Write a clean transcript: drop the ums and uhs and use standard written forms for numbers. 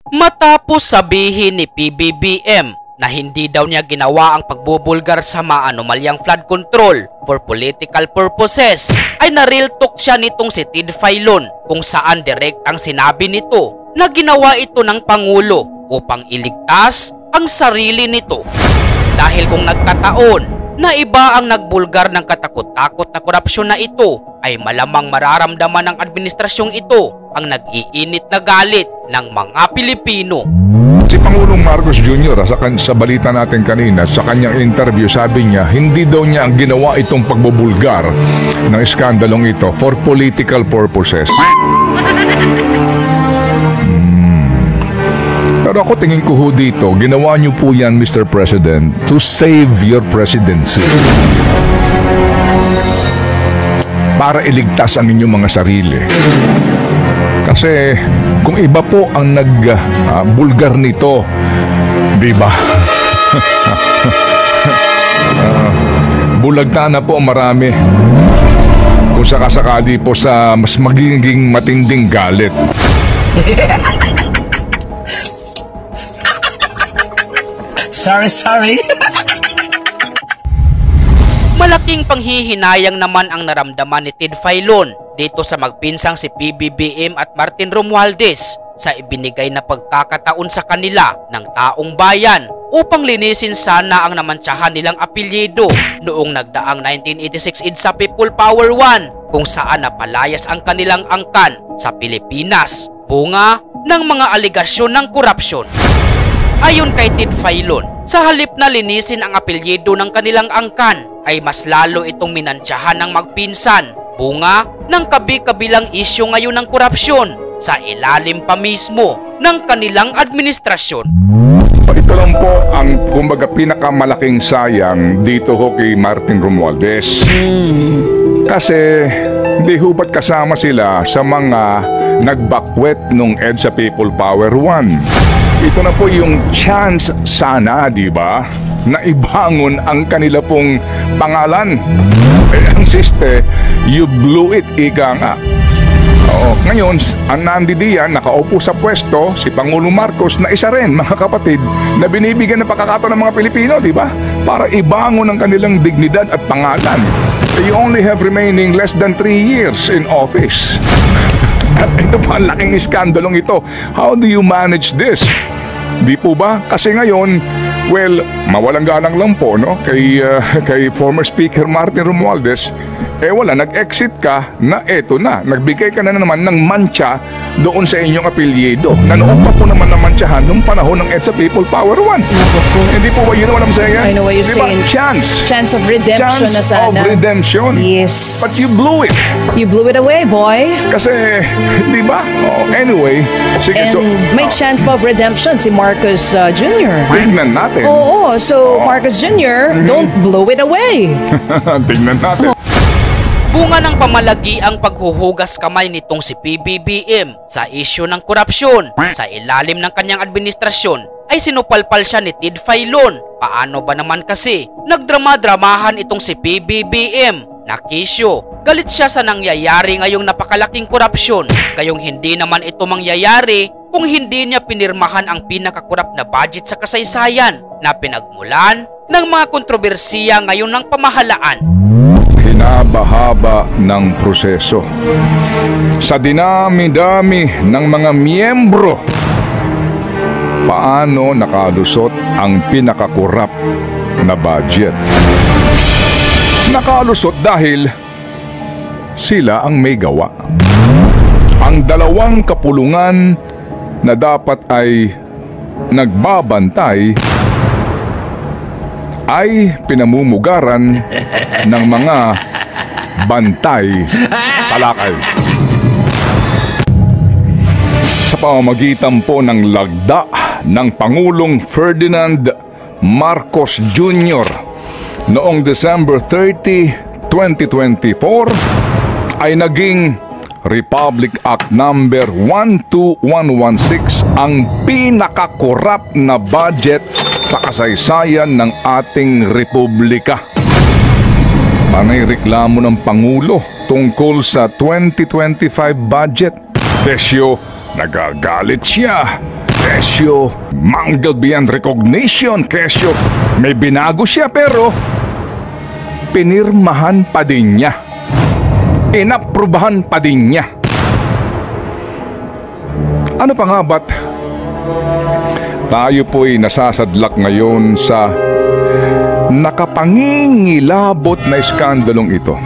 Matapos sabihin ni PBBM na hindi daw niya ginawa ang pagbubulgar sa maanomalyang flood control for political purposes, ay na-real talk siya nitong si Ted Filon kung saan direktang sinabi nito na ginawa ito ng Pangulo upang iligtas ang sarili nito. Dahil kung nagkataon na iba ang nagbulgar ng katakot-takot na korupsyon na ito, ay malamang mararamdaman ng administrasyong ito ang nag-iinit na galit ng mga Pilipino. Si Pangulong Marcos Jr. sa balita natin kanina, sa kanyang interview, sabi niya hindi daw niya ang ginawa itong pagbubulgar ng iskandalong ito for political purposes. Pero ako tingin ko ho dito, ginawa niyo po yan, Mr. President, to save your presidency. Para iligtas ang inyong mga sarili. Kasi kung iba po ang nagbulgar nito, di ba? Bulagta na po marami. Kung sakasakali po sa mas magiging matinding galit. Sorry. Malaking panghihinayang naman ang naramdaman ni Ted Filon dito sa magpinsang si PBBM at Martin Romualdez sa ibinigay na pagkakataon sa kanila ng taong bayan upang linisin sana ang namantsahan nilang apelyido noong nagdaang 1986 EDSA People Power 1 kung saan napalayas ang kanilang angkan sa Pilipinas bunga ng mga aligasyon ng korupsyon. Ayon kay Ted Filon, sa halip na linisin ang apelyido ng kanilang angkan, ay mas lalo itong minansyahan ng magpinsan bunga ng kabi-kabilang isyu ngayon ng korupsyon sa ilalim pa mismo ng kanilang administrasyon. Ito lang po ang kumbaga pinakamalaking sayang dito ho kay Martin Romualdez. Kasi hindi ho ba't kasama sila sa mga nagbakwet nung EDSA People Power 1. Ito na po yung chance sana, di ba, na ibangon ang kanila pong pangalan. Ang siste, you blew it, ika nga. Oo, ngayon, ang nandidiyan, nakaupo sa pwesto, si Pangulong Marcos, na isa rin, mga kapatid, na binibigyan ng pagkakataon ng mga Pilipino, di ba? Para ibangon ang kanilang dignidad at pangalan. You only have remaining less than 3 years in office. At ito pa ang laking iskandalong ito. How do you manage this? Di po ba? Kasi ngayon, well, mawalang ganang lang po, no? Kay former Speaker Martin Romualdez, wala, nag-exit ka na eto na. Nagbigay ka na naman ng mancha doon sa inyong apelyido. Na noon pa po naman na mantsahan nung panahon ng EDSA People Power 1. Hindi po ba yun naman I'm saying? I know what you're saying. Chance of redemption na sana. Chance of redemption. Yes. But you blew it. You blew it away, boy. Kasi, di ba? Anyway, sige, And may chance pa of redemption si Marcos Jr. Tignan natin. Oo, so Marcos Jr., don't blow it away. Tignan natin. Bunga ng pamalagi ang paghuhugas kamay nitong si PBBM sa isyu ng korupsyon sa ilalim ng kanyang administrasyon ay sinupalpal siya ni Ted Filon. Paano ba naman kasi nagdrama-dramahan itong si PBBM? Nakisyo, galit siya sa nangyayari ngayong napakalaking korupsyon, gayong hindi naman ito mangyayari kung hindi niya pinirmahan ang pinakakurap na budget sa kasaysayan na pinagmulan ng mga kontrobersiya ngayon ng pamahalaan. Hinabahaba ng proseso. Sa dinami-dami ng mga miyembro, paano nakalusot ang pinakakurap na budget? Nakalusot dahil sila ang may gawa. Ang dalawang kapulungan na dapat ay nagbabantay ay pinamumugaran ng mga bantay salakay. Sa pamamagitan po ng lagda ng Pangulong Ferdinand Marcos Jr. noong December 30, 2024 ay naging Republic Act number 12116 ang pinakakorap na budget sa kasaysayan ng ating republika. Panay reklamo ng Pangulo tungkol sa 2025 budget. Desyo, nagagalit siya. Kesyo, mangled beyond recognition. Kesyo, may binago siya pero pinirmahan pa din niya. Inaprubahan pa din niya. Ano pa nga ba't tayo po'y nasasadlak ngayon sa nakapangingilabot na iskandalong ito?